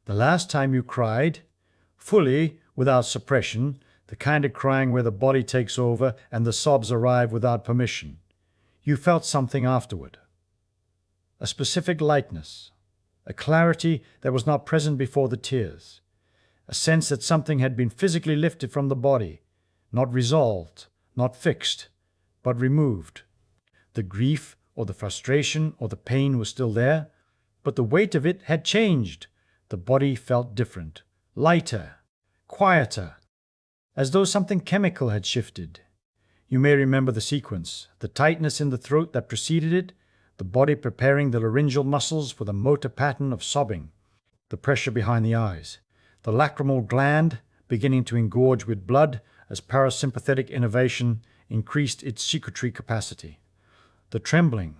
The last time you cried, fully, without suppression, the kind of crying where the body takes over and the sobs arrive without permission, you felt something afterward. A specific lightness, a clarity that was not present before the tears, a sense that something had been physically lifted from the body, not resolved, not fixed, but removed. The grief or the frustration or the pain was still there, but the weight of it had changed. The body felt different, lighter, quieter, as though something chemical had shifted. You may remember the sequence, the tightness in the throat that preceded it, the body preparing the laryngeal muscles for the motor pattern of sobbing, the pressure behind the eyes, the lacrimal gland beginning to engorge with blood as parasympathetic innervation increased its secretory capacity, the trembling,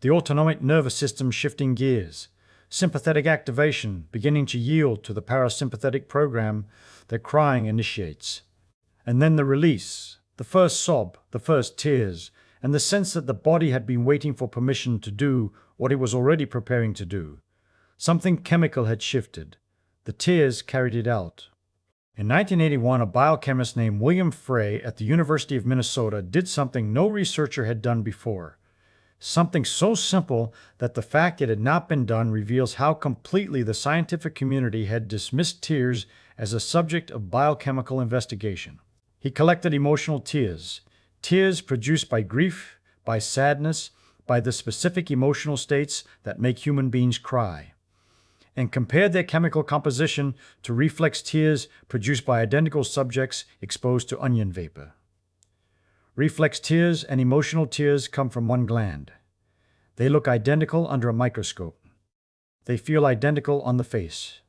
the autonomic nervous system shifting gears, sympathetic activation beginning to yield to the parasympathetic program that crying initiates, and then the release, the first sob, the first tears, and the sense that the body had been waiting for permission to do what it was already preparing to do. Something chemical had shifted. The tears carried it out. In 1981, a biochemist named William Frey at the University of Minnesota did something no researcher had done before. Something so simple that the fact it had not been done reveals how completely the scientific community had dismissed tears as a subject of biochemical investigation. He collected emotional tears, tears produced by grief, by sadness, by the specific emotional states that make human beings cry, and compared their chemical composition to reflex tears produced by identical subjects exposed to onion vapor. Reflex tears and emotional tears come from one gland. They look identical under a microscope. They feel identical on the face.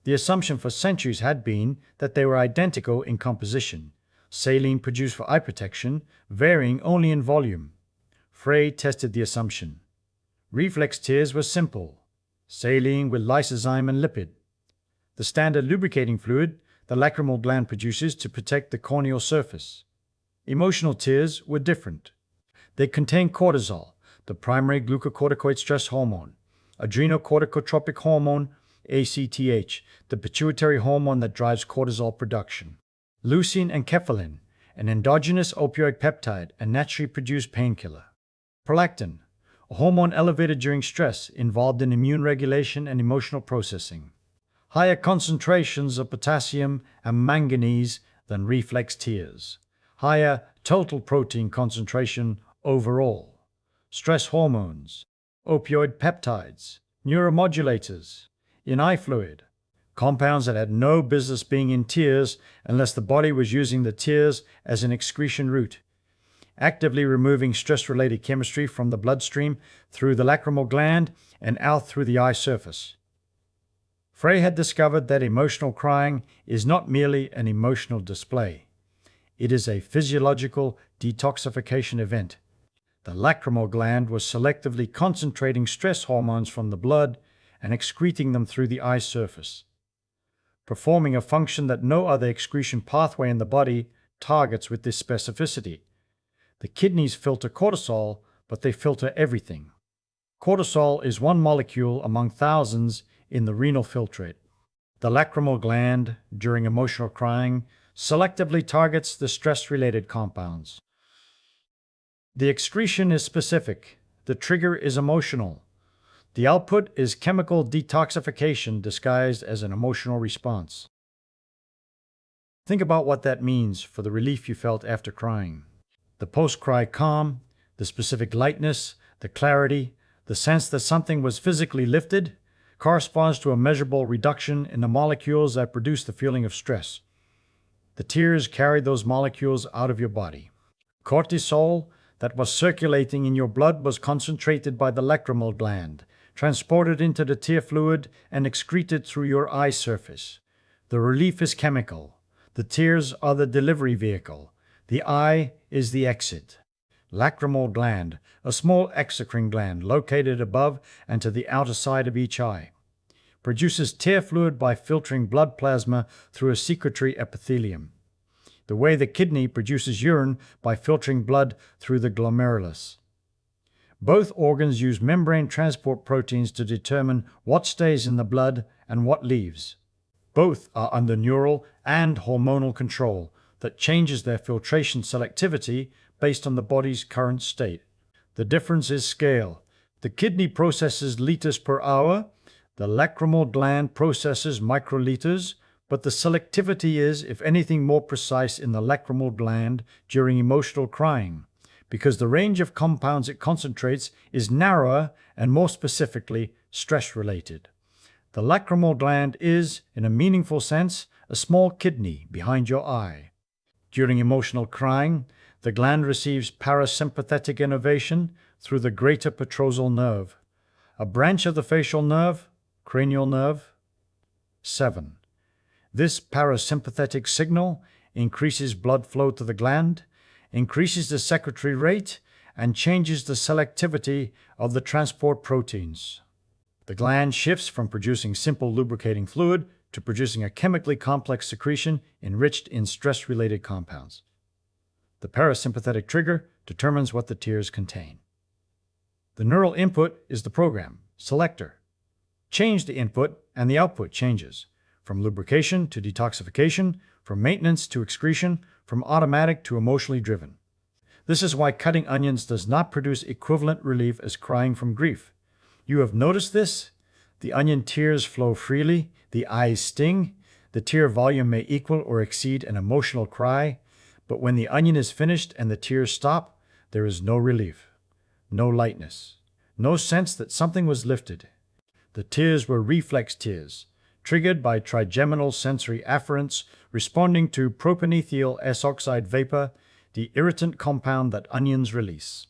The assumption for centuries had been that they were identical in composition, saline produced for eye protection, varying only in volume. Frey tested the assumption. Reflex tears were simple, saline with lysozyme and lipid. The standard lubricating fluid the lacrimal gland produces to protect the corneal surface. Emotional tears were different. They contain cortisol, the primary glucocorticoid stress hormone, adrenocorticotropic hormone, ACTH, the pituitary hormone that drives cortisol production, leucine and enkephalin, an endogenous opioid peptide, a naturally produced painkiller, prolactin, a hormone elevated during stress involved in immune regulation and emotional processing, higher concentrations of potassium and manganese than reflex tears, higher total protein concentration overall, stress hormones, opioid peptides, neuromodulators, in eye fluid, compounds that had no business being in tears unless the body was using the tears as an excretion route, actively removing stress-related chemistry from the bloodstream through the lacrimal gland and out through the eye surface. Frey had discovered that emotional crying is not merely an emotional display. It is a physiological detoxification event. The lacrimal gland was selectively concentrating stress hormones from the blood and excreting them through the eye surface, performing a function that no other excretion pathway in the body targets with this specificity. The kidneys filter cortisol, but they filter everything. Cortisol is one molecule among thousands in the renal filtrate. The lacrimal gland, during emotional crying, selectively targets the stress-related compounds. The excretion is specific. The trigger is emotional. The output is chemical detoxification disguised as an emotional response. Think about what that means for the relief you felt after crying. The post-cry calm, the specific lightness, the clarity, the sense that something was physically lifted, corresponds to a measurable reduction in the molecules that produce the feeling of stress. The tears carried those molecules out of your body. Cortisol that was circulating in your blood was concentrated by the lacrimal gland, transported into the tear fluid and excreted through your eye surface. The relief is chemical. The tears are the delivery vehicle. The eye is the exit. Lacrimal gland, a small exocrine gland located above and to the outer side of each eye, produces tear fluid by filtering blood plasma through a secretory epithelium, the way the kidney produces urine by filtering blood through the glomerulus. Both organs use membrane transport proteins to determine what stays in the blood and what leaves. Both are under neural and hormonal control that changes their filtration selectivity based on the body's current state. The difference is scale. The kidney processes liters per hour, the lacrimal gland processes microliters, but the selectivity is, if anything, more precise in the lacrimal gland during emotional crying, because the range of compounds it concentrates is narrower and more specifically stress-related. The lacrimal gland is, in a meaningful sense, a small kidney behind your eye. During emotional crying, the gland receives parasympathetic innervation through the greater petrosal nerve, a branch of the facial nerve, cranial nerve. 7. This parasympathetic signal increases blood flow to the gland, increases the secretory rate, and changes the selectivity of the transport proteins. The gland shifts from producing simple lubricating fluid to producing a chemically complex secretion enriched in stress-related compounds. The parasympathetic trigger determines what the tears contain. The neural input is the program, selector. Change the input and the output changes, from lubrication to detoxification, from maintenance to excretion, from automatic to emotionally driven. This is why cutting onions does not produce equivalent relief as crying from grief. You have noticed this? The onion tears flow freely, the eyes sting, the tear volume may equal or exceed an emotional cry, but when the onion is finished and the tears stop, there is no relief, no lightness, no sense that something was lifted. The tears were reflex tears, triggered by trigeminal sensory afferents responding to propanethyl S-oxide vapor, the irritant compound that onions release.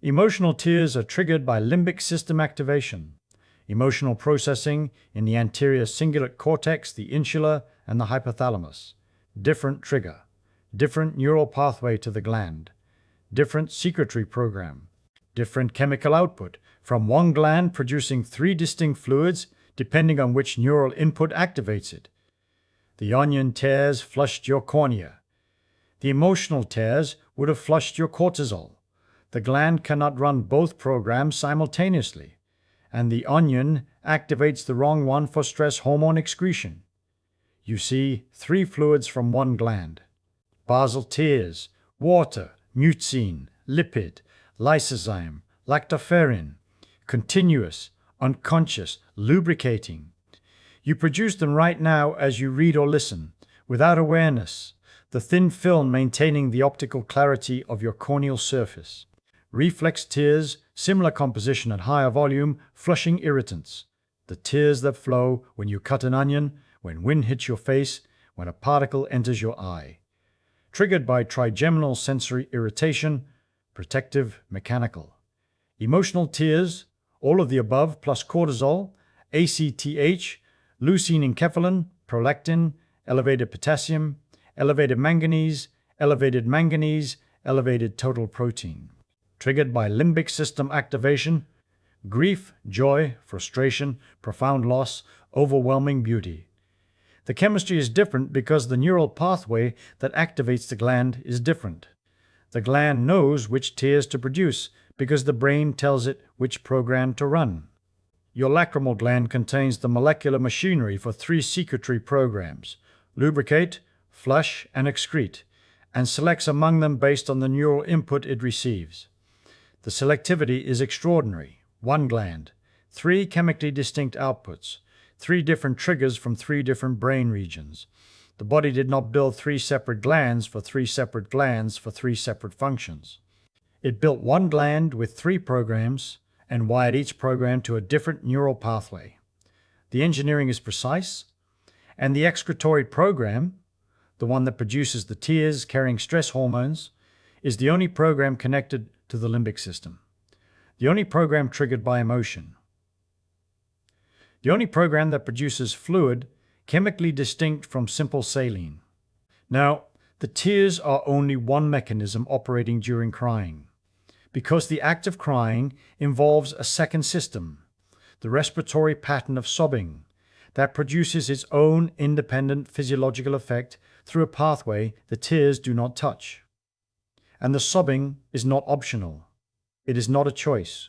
Emotional tears are triggered by limbic system activation, emotional processing in the anterior cingulate cortex, the insula, and the hypothalamus. Different trigger, different neural pathway to the gland, different secretory program, different chemical output, from one gland producing 3 distinct fluids depending on which neural input activates it. The onion tears flushed your cornea. The emotional tears would have flushed your cortisol. The gland cannot run both programs simultaneously, and the onion activates the wrong one for stress hormone excretion. You see 3 fluids from one gland: basal tears, water, mucin, lipid, lysozyme, lactoferrin, continuous, unconscious, lubricating. You produce them right now as you read or listen, without awareness, the thin film maintaining the optical clarity of your corneal surface. Reflex tears, similar composition at higher volume, flushing irritants. The tears that flow when you cut an onion, when wind hits your face, when a particle enters your eye. Triggered by trigeminal sensory irritation, protective, mechanical. Emotional tears, all of the above plus cortisol, ACTH, leucine enkephalin, prolactin, elevated potassium, elevated manganese, elevated total protein. Triggered by limbic system activation, grief, joy, frustration, profound loss, overwhelming beauty. The chemistry is different because the neural pathway that activates the gland is different. The gland knows which tears to produce because the brain tells it which program to run. Your lacrimal gland contains the molecular machinery for 3 secretory programs: lubricate, flush, and excrete, and selects among them based on the neural input it receives. The selectivity is extraordinary. 1 gland, 3 chemically distinct outputs, 3 different triggers from 3 different brain regions. The body did not build 3 separate glands for 3 separate glands for 3 separate functions. It built 1 gland with 3 programs and wired each program to a different neural pathway. The engineering is precise, and the excretory program, the one that produces the tears carrying stress hormones, is the only program connected to the limbic system, the only program triggered by emotion, the only program that produces fluid chemically distinct from simple saline. Now, the tears are only one mechanism operating during crying, because the act of crying involves a second system, the respiratory pattern of sobbing, that produces its own independent physiological effect through a pathway the tears do not touch. And the sobbing is not optional. It is not a choice.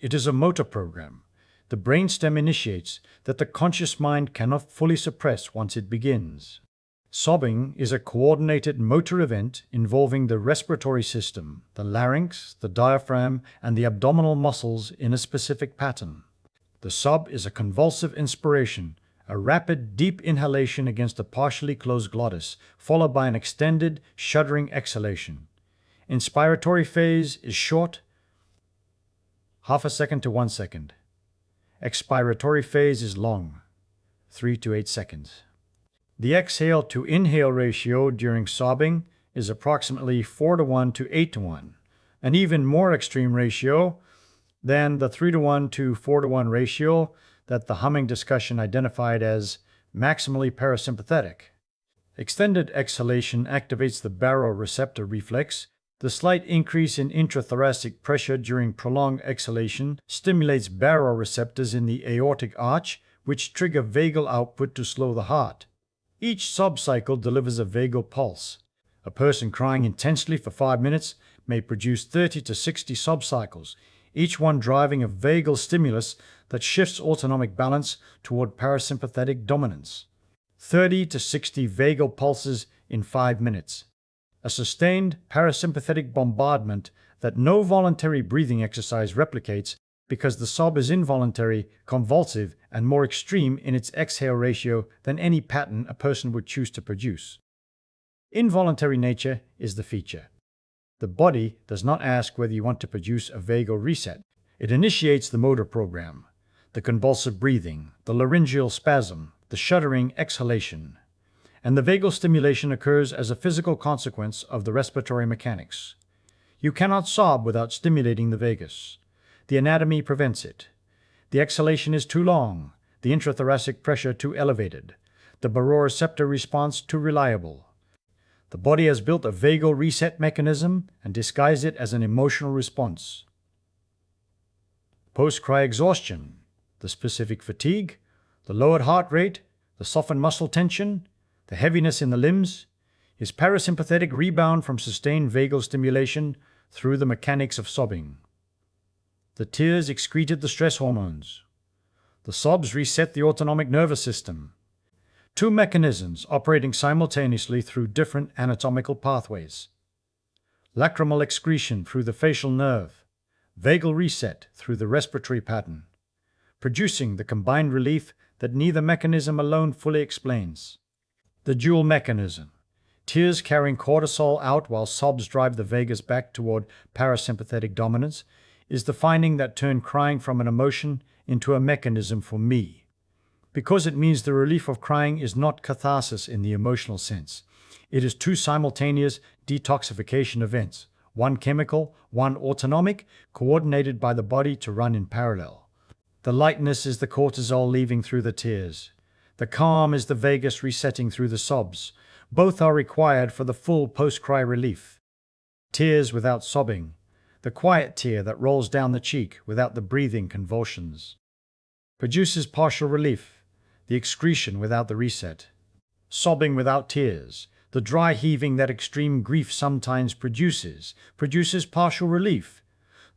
It is a motor program. The brainstem initiates that the conscious mind cannot fully suppress once it begins. Sobbing is a coordinated motor event involving the respiratory system, the larynx, the diaphragm, and the abdominal muscles in a specific pattern. The sob is a convulsive inspiration, a rapid, deep inhalation against a partially closed glottis, followed by an extended, shuddering exhalation. Inspiratory phase is short, half a second to 1 second. Expiratory phase is long, 3 to 8 seconds. The exhale to inhale ratio during sobbing is approximately 4:1 to 8:1, an even more extreme ratio than the 3:1 to 4:1 ratio that the humming discussion identified as maximally parasympathetic. Extended exhalation activates the baroreceptor reflex. The slight increase in intrathoracic pressure during prolonged exhalation stimulates baroreceptors in the aortic arch, which trigger vagal output to slow the heart. Each sob cycle delivers a vagal pulse. A person crying intensely for 5 minutes may produce 30 to 60 sob cycles, each one driving a vagal stimulus that shifts autonomic balance toward parasympathetic dominance. 30 to 60 vagal pulses in 5 minutes. A sustained parasympathetic bombardment that no voluntary breathing exercise replicates because the sob is involuntary, convulsive, and more extreme in its exhale ratio than any pattern a person would choose to produce. Involuntary nature is the feature. The body does not ask whether you want to produce a vagal reset. It initiates the motor program, the convulsive breathing, the laryngeal spasm, the shuddering exhalation. And the vagal stimulation occurs as a physical consequence of the respiratory mechanics. You cannot sob without stimulating the vagus. The anatomy prevents it. The exhalation is too long, the intrathoracic pressure too elevated, the baroreceptor response too reliable. The body has built a vagal reset mechanism and disguised it as an emotional response. Post-cry exhaustion, the specific fatigue, the lowered heart rate, the softened muscle tension, the heaviness in the limbs, is parasympathetic rebound from sustained vagal stimulation through the mechanics of sobbing. The tears excreted the stress hormones. The sobs reset the autonomic nervous system. Two mechanisms operating simultaneously through different anatomical pathways. Lacrimal excretion through the facial nerve, vagal reset through the respiratory pattern, producing the combined relief that neither mechanism alone fully explains. The dual mechanism, tears carrying cortisol out while sobs drive the vagus back toward parasympathetic dominance, is the finding that turned crying from an emotion into a mechanism for me. Because it means the relief of crying is not catharsis in the emotional sense. It is two simultaneous detoxification events, one chemical, one autonomic, coordinated by the body to run in parallel. The lightness is the cortisol leaving through the tears. The calm is the vagus resetting through the sobs. Both are required for the full post-cry relief. Tears without sobbing. The quiet tear that rolls down the cheek without the breathing convulsions. Produces partial relief. The excretion without the reset. Sobbing without tears. The dry heaving that extreme grief sometimes produces partial relief.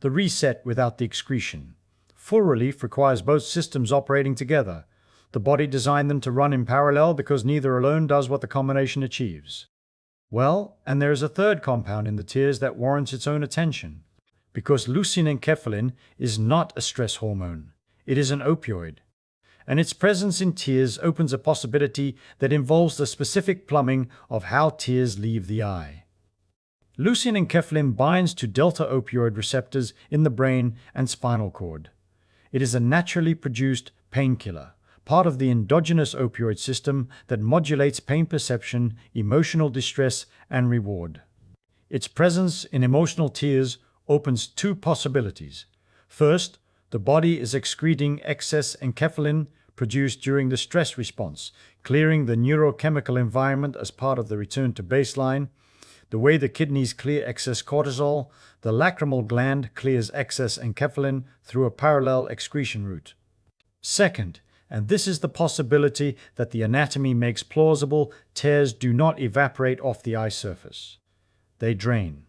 The reset without the excretion. Full relief requires both systems operating together. The body designed them to run in parallel because neither alone does what the combination achieves. Well, and there is a third compound in the tears that warrants its own attention. Because leucine enkephalin is not a stress hormone. It is an opioid. And its presence in tears opens a possibility that involves the specific plumbing of how tears leave the eye. Leucine enkephalin binds to delta opioid receptors in the brain and spinal cord. It is a naturally produced painkiller, part of the endogenous opioid system that modulates pain perception, emotional distress, and reward. Its presence in emotional tears opens two possibilities. First, the body is excreting excess enkephalin produced during the stress response, clearing the neurochemical environment as part of the return to baseline. The way the kidneys clear excess cortisol, the lacrimal gland clears excess enkephalin through a parallel excretion route. Second, and this is the possibility that the anatomy makes plausible, tears do not evaporate off the eye surface. They drain.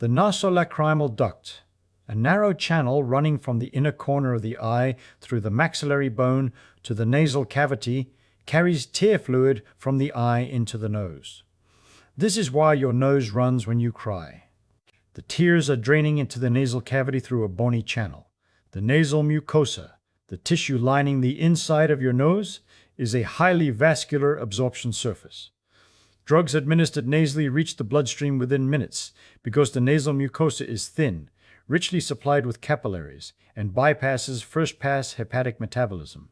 The nasolacrimal duct, a narrow channel running from the inner corner of the eye through the maxillary bone to the nasal cavity, carries tear fluid from the eye into the nose. This is why your nose runs when you cry. The tears are draining into the nasal cavity through a bony channel. The nasal mucosa, the tissue lining the inside of your nose, is a highly vascular absorption surface. Drugs administered nasally reach the bloodstream within minutes because the nasal mucosa is thin, richly supplied with capillaries, and bypasses first-pass hepatic metabolism.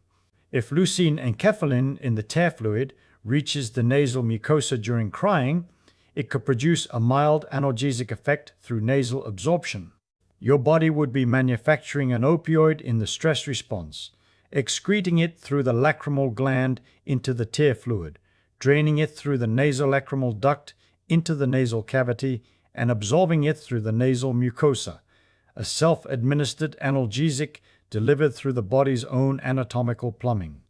If leucine enkephalin in the tear fluid reaches the nasal mucosa during crying, it could produce a mild analgesic effect through nasal absorption. Your body would be manufacturing an opioid in the stress response, excreting it through the lacrimal gland into the tear fluid, draining it through the nasolacrimal duct into the nasal cavity, and absorbing it through the nasal mucosa, a self-administered analgesic delivered through the body's own anatomical plumbing.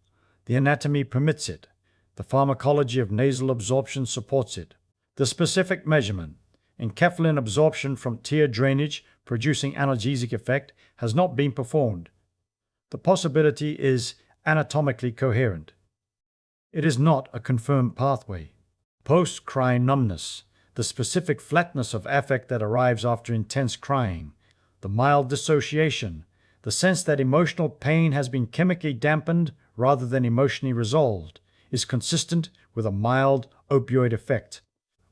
The anatomy permits it. The pharmacology of nasal absorption supports it. The specific measurement, enkephalin absorption from tear drainage producing analgesic effect, has not been performed. The possibility is anatomically coherent. It is not a confirmed pathway. Post-cry numbness, the specific flatness of affect that arrives after intense crying, the mild dissociation, the sense that emotional pain has been chemically dampened rather than emotionally resolved, is consistent with a mild opioid effect.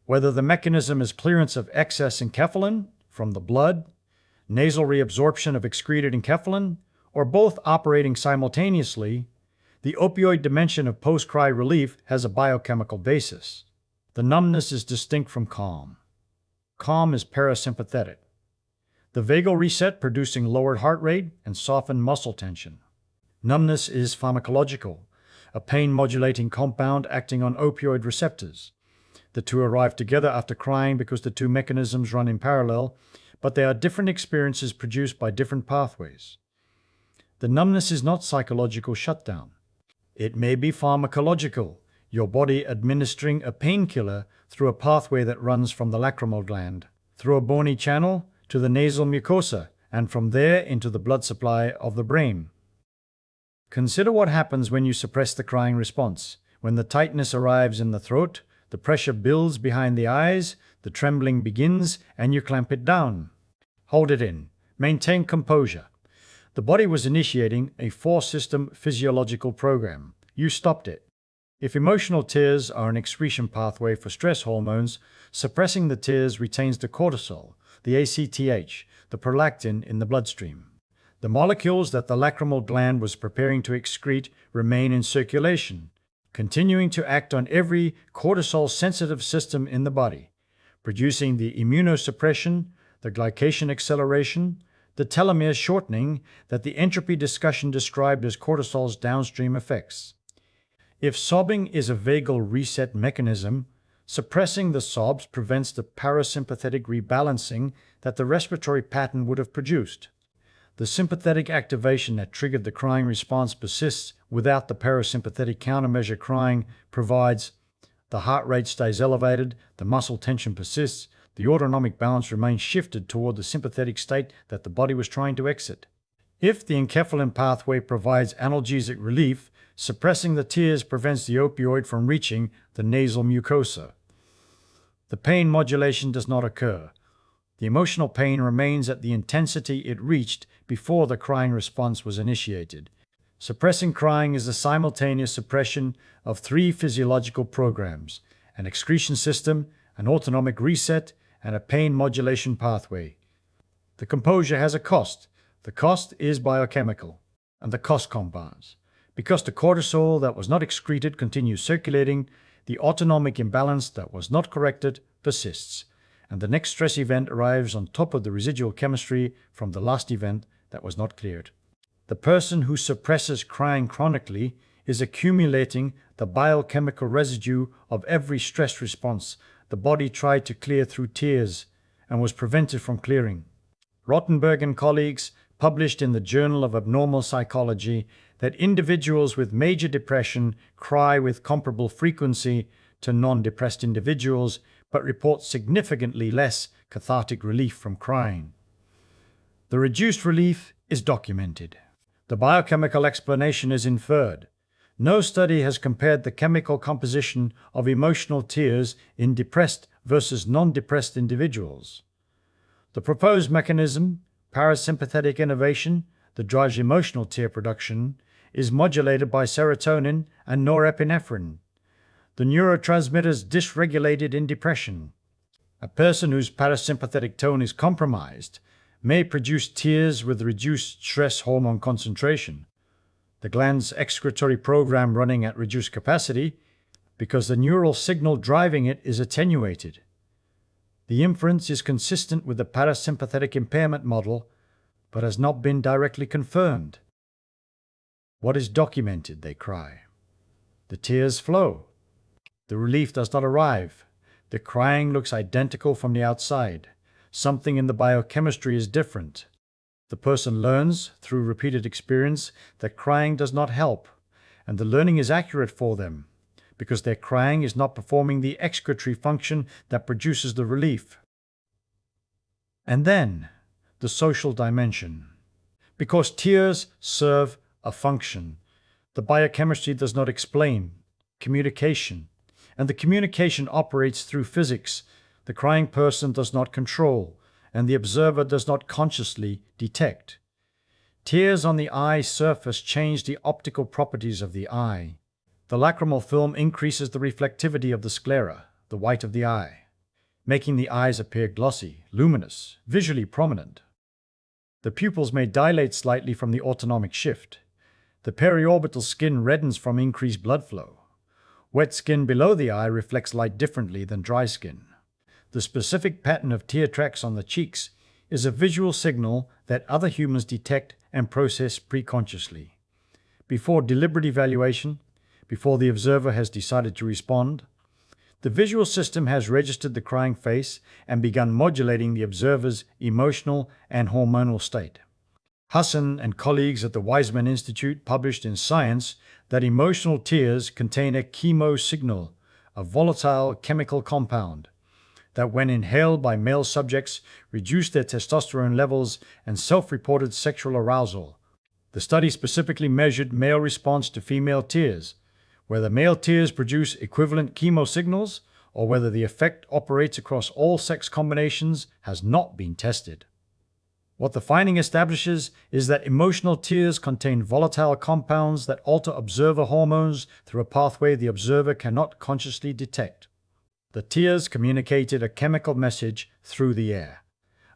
Whether the mechanism is clearance of excess enkephalin from the blood, nasal reabsorption of excreted enkephalin, or both operating simultaneously, the opioid dimension of post-cry relief has a biochemical basis. The numbness is distinct from calm. Calm is parasympathetic. The vagal reset producing lowered heart rate and softened muscle tension. Numbness is pharmacological, a pain-modulating compound acting on opioid receptors. The two arrive together after crying because the two mechanisms run in parallel, but they are different experiences produced by different pathways. The numbness is not psychological shutdown. It may be pharmacological, your body administering a painkiller through a pathway that runs from the lacrimal gland, through a bony channel to the nasal mucosa, and from there into the blood supply of the brain. Consider what happens when you suppress the crying response. When the tightness arrives in the throat, the pressure builds behind the eyes, the trembling begins, and you clamp it down. Hold it in. Maintain composure. The body was initiating a four-system physiological program. You stopped it. If emotional tears are an excretion pathway for stress hormones, suppressing the tears retains the cortisol, the ACTH, the prolactin in the bloodstream. The molecules that the lacrimal gland was preparing to excrete remain in circulation, continuing to act on every cortisol-sensitive system in the body, producing the immunosuppression, the glycation acceleration, the telomere shortening that the entropy discussion described as cortisol's downstream effects. If sobbing is a vagal reset mechanism, suppressing the sobs prevents the parasympathetic rebalancing that the respiratory pattern would have produced. The sympathetic activation that triggered the crying response persists without the parasympathetic countermeasure. Crying provides the heart rate stays elevated, the muscle tension persists, the autonomic balance remains shifted toward the sympathetic state that the body was trying to exit. If the enkephalin pathway provides analgesic relief, suppressing the tears prevents the opioid from reaching the nasal mucosa. The pain modulation does not occur. The emotional pain remains at the intensity it reached before the crying response was initiated. Suppressing crying is the simultaneous suppression of three physiological programs: an excretion system, an autonomic reset, and a pain modulation pathway. The composure has a cost. The cost is biochemical, and the cost compounds. Because the cortisol that was not excreted continues circulating, the autonomic imbalance that was not corrected persists, and the next stress event arrives on top of the residual chemistry from the last event that was not cleared. The person who suppresses crying chronically is accumulating the biochemical residue of every stress response the body tried to clear through tears and was prevented from clearing. Rottenberg and colleagues published in the Journal of Abnormal Psychology that individuals with major depression cry with comparable frequency to non-depressed individuals, but report significantly less cathartic relief from crying. The reduced relief is documented. The biochemical explanation is inferred. No study has compared the chemical composition of emotional tears in depressed versus non-depressed individuals. The proposed mechanism, parasympathetic innervation, that drives emotional tear production, is modulated by serotonin and norepinephrine, the neurotransmitters dysregulated in depression. A person whose parasympathetic tone is compromised may produce tears with reduced stress hormone concentration, the gland's excretory program running at reduced capacity because the neural signal driving it is attenuated. The inference is consistent with the parasympathetic impairment model, but has not been directly confirmed. What is documented, they cry. The tears flow. The relief does not arrive. The crying looks identical from the outside. Something in the biochemistry is different. The person learns, through repeated experience, that crying does not help, and the learning is accurate for them, because their crying is not performing the excretory function that produces the relief. And then, the social dimension. Because tears serve a function, the biochemistry does not explain. Communication. And the communication operates through physics. The crying person does not control, and the observer does not consciously detect. Tears on the eye surface change the optical properties of the eye. The lacrimal film increases the reflectivity of the sclera, the white of the eye, making the eyes appear glossy, luminous, visually prominent. The pupils may dilate slightly from the autonomic shift. The periorbital skin reddens from increased blood flow. Wet skin below the eye reflects light differently than dry skin. The specific pattern of tear tracks on the cheeks is a visual signal that other humans detect and process preconsciously. Before deliberate evaluation, before the observer has decided to respond, the visual system has registered the crying face and begun modulating the observer's emotional and hormonal state. Hassan and colleagues at the Weizmann Institute published in Science that emotional tears contain a chemosignal, a volatile chemical compound, that when inhaled by male subjects reduced their testosterone levels and self-reported sexual arousal. The study specifically measured male response to female tears, whether male tears produce equivalent chemosignals or whether the effect operates across all sex combinations has not been tested. What the finding establishes is that emotional tears contain volatile compounds that alter observer hormones through a pathway the observer cannot consciously detect. The tears communicated a chemical message through the air,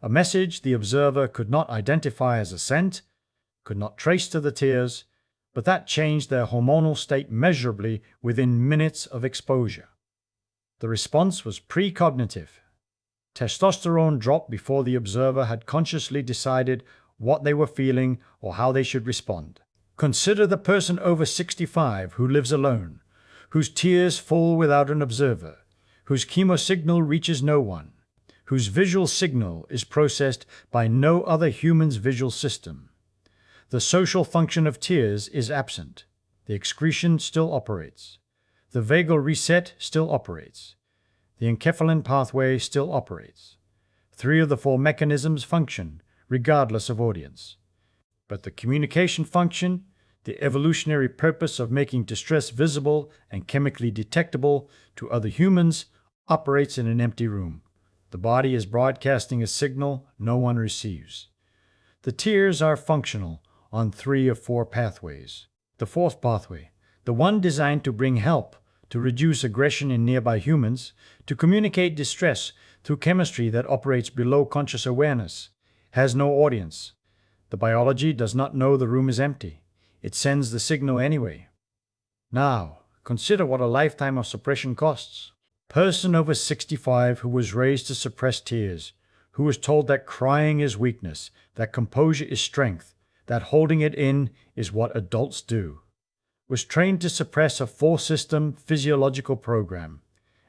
a message the observer could not identify as a scent, could not trace to the tears, but that changed their hormonal state measurably within minutes of exposure. The response was precognitive. Testosterone dropped before the observer had consciously decided what they were feeling or how they should respond. Consider the person over 65 who lives alone, whose tears fall without an observer, whose chemosignal reaches no one, whose visual signal is processed by no other human's visual system. The social function of tears is absent. The excretion still operates. The vagal reset still operates. The enkephalin pathway still operates. 3 of the 4 mechanisms function, regardless of audience. But the communication function, the evolutionary purpose of making distress visible and chemically detectable to other humans, operates in an empty room. The body is broadcasting a signal no one receives. The tears are functional on 3 of 4 pathways. The 4th pathway, the one designed to bring help, to reduce aggression in nearby humans, to communicate distress through chemistry that operates below conscious awareness, has no audience. The biology does not know the room is empty. It sends the signal anyway. Now, consider what a lifetime of suppression costs. Person over 65 who was raised to suppress tears, who was told that crying is weakness, that composure is strength, that holding it in is what adults do, was trained to suppress a 4-system physiological program,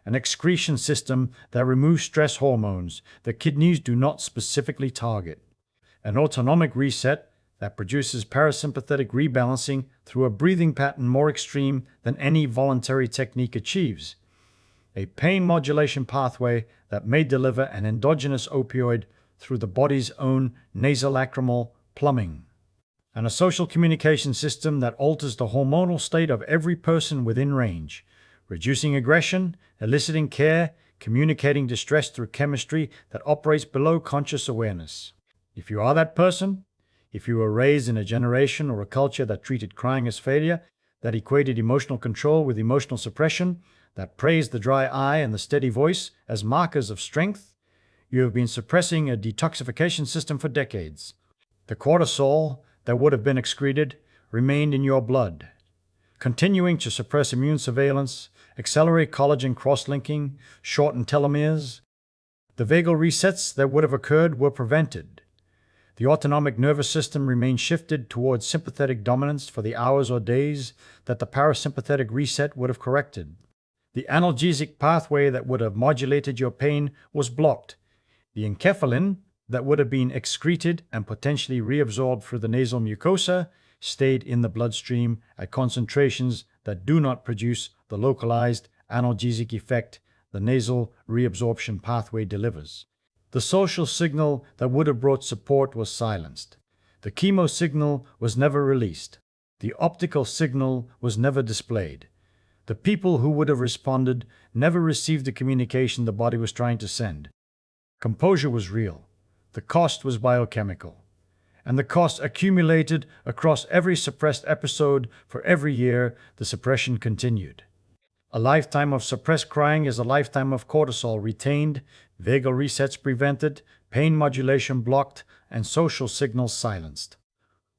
an excretion system that removes stress hormones the kidneys do not specifically target, an autonomic reset that produces parasympathetic rebalancing through a breathing pattern more extreme than any voluntary technique achieves, a pain modulation pathway that may deliver an endogenous opioid through the body's own nasolacrimal plumbing, and a social communication system that alters the hormonal state of every person within range, reducing aggression, eliciting care, communicating distress through chemistry that operates below conscious awareness. If you are that person, if you were raised in a generation or a culture that treated crying as failure, that equated emotional control with emotional suppression, that praised the dry eye and the steady voice as markers of strength, you have been suppressing a detoxification system for decades. The cortisol that would have been excreted remained in your blood, continuing to suppress immune surveillance, accelerate collagen cross-linking, shorten telomeres. The vagal resets that would have occurred were prevented. The autonomic nervous system remained shifted towards sympathetic dominance for the hours or days that the parasympathetic reset would have corrected. The analgesic pathway that would have modulated your pain was blocked. The enkephalin that would have been excreted and potentially reabsorbed through the nasal mucosa stayed in the bloodstream at concentrations that do not produce the localized analgesic effect the nasal reabsorption pathway delivers. The social signal that would have brought support was silenced. The chemo signal was never released. The optical signal was never displayed. The people who would have responded never received the communication the body was trying to send. Composure was real. The cost was biochemical. And the cost accumulated across every suppressed episode for every year the suppression continued. A lifetime of suppressed crying is a lifetime of cortisol retained, vagal resets prevented, pain modulation blocked, and social signals silenced.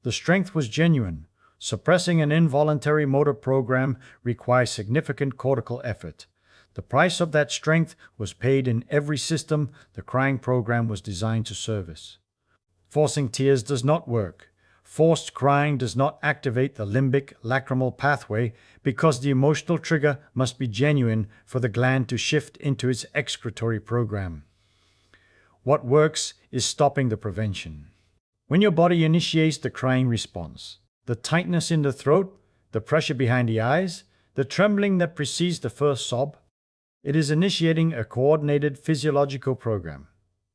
The strength was genuine. Suppressing an involuntary motor program requires significant cortical effort. The price of that strength was paid in every system the crying program was designed to service. Forcing tears does not work. Forced crying does not activate the limbic lacrimal pathway because the emotional trigger must be genuine for the gland to shift into its excretory program. What works is stopping the prevention. When your body initiates the crying response, the tightness in the throat, the pressure behind the eyes, the trembling that precedes the first sob, it is initiating a coordinated physiological program.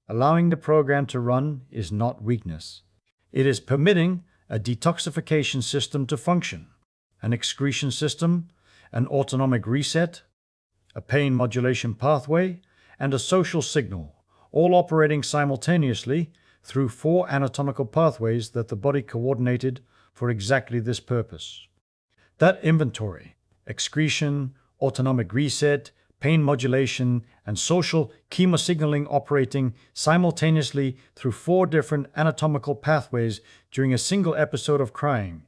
Allowing the program to run is not weakness. It is permitting a detoxification system to function, an excretion system, an autonomic reset, a pain modulation pathway, and a social signal, all operating simultaneously through 4 anatomical pathways that the body coordinated for exactly this purpose. That inventory, excretion, autonomic reset, pain modulation, and social chemosignaling operating simultaneously through 4 different anatomical pathways during a single episode of crying,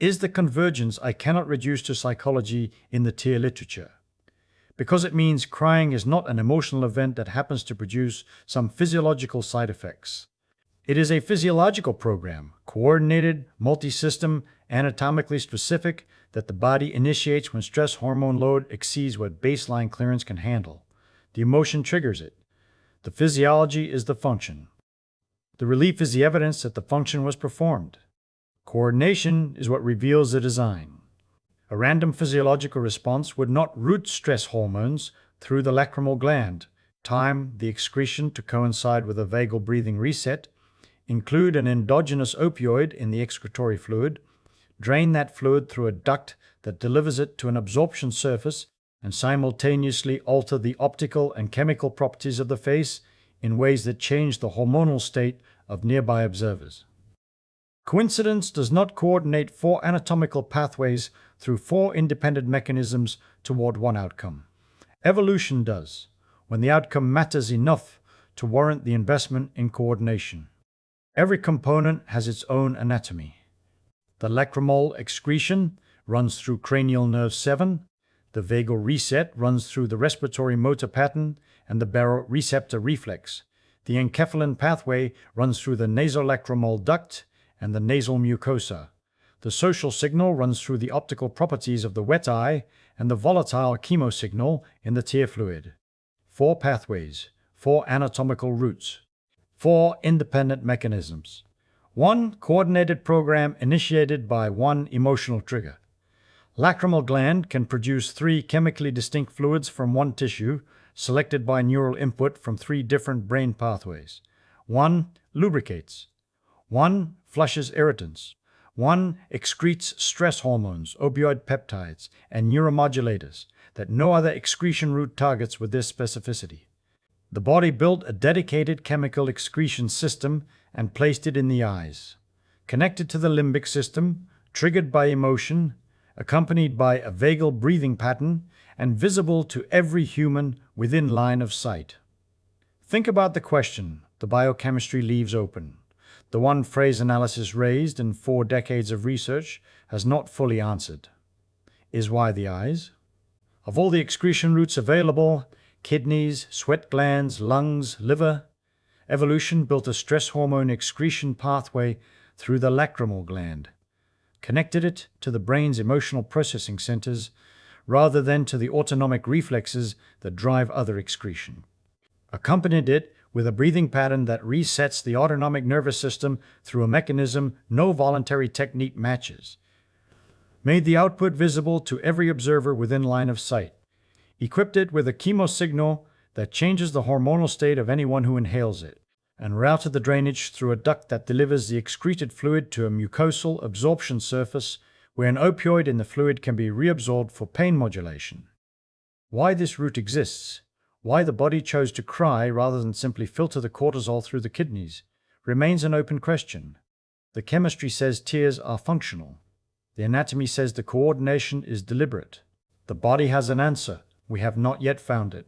is the convergence I cannot reduce to psychology in the tear literature. Because it means crying is not an emotional event that happens to produce some physiological side effects. It is a physiological program, coordinated, multi-system, anatomically specific, that the body initiates when stress hormone load exceeds what baseline clearance can handle. The emotion triggers it. The physiology is the function. The relief is the evidence that the function was performed. Coordination is what reveals the design. A random physiological response would not route stress hormones through the lacrimal gland, time the excretion to coincide with a vagal breathing reset, include an endogenous opioid in the excretory fluid, drain that fluid through a duct that delivers it to an absorption surface, and simultaneously alter the optical and chemical properties of the face in ways that change the hormonal state of nearby observers. Coincidence does not coordinate 4 anatomical pathways through 4 independent mechanisms toward one outcome. Evolution does, when the outcome matters enough to warrant the investment in coordination. Every component has its own anatomy. The lacrimal excretion runs through cranial nerve 7, the vagal reset runs through the respiratory motor pattern and the baroreceptor reflex. The enkephalin pathway runs through the nasolacrimal duct and the nasal mucosa. The social signal runs through the optical properties of the wet eye and the volatile chemosignal in the tear fluid. 4 pathways, 4 anatomical routes, 4 independent mechanisms. 1 coordinated program initiated by 1 emotional trigger. Lacrimal gland can produce 3 chemically distinct fluids from one tissue, selected by neural input from 3 different brain pathways. 1 lubricates. 1 flushes irritants. 1 excretes stress hormones, opioid peptides, and neuromodulators that no other excretion route targets with this specificity. The body built a dedicated chemical excretion system and placed it in the eyes, connected to the limbic system, triggered by emotion, accompanied by a vagal breathing pattern, and visible to every human within line of sight. Think about the question the biochemistry leaves open. The one phrase analysis raised in 4 decades of research has not fully answered. Is why the eyes? Of all the excretion routes available, kidneys, sweat glands, lungs, liver, evolution built a stress hormone excretion pathway through the lacrimal gland, connected it to the brain's emotional processing centers rather than to the autonomic reflexes that drive other excretion. Accompanied it with a breathing pattern that resets the autonomic nervous system through a mechanism no voluntary technique matches. Made the output visible to every observer within line of sight. Equipped it with a chemosignal that changes the hormonal state of anyone who inhales it, and routed the drainage through a duct that delivers the excreted fluid to a mucosal absorption surface where an opioid in the fluid can be reabsorbed for pain modulation. Why this route exists, why the body chose to cry rather than simply filter the cortisol through the kidneys, remains an open question. The chemistry says tears are functional. The anatomy says the coordination is deliberate. The body has an answer. We have not yet found it.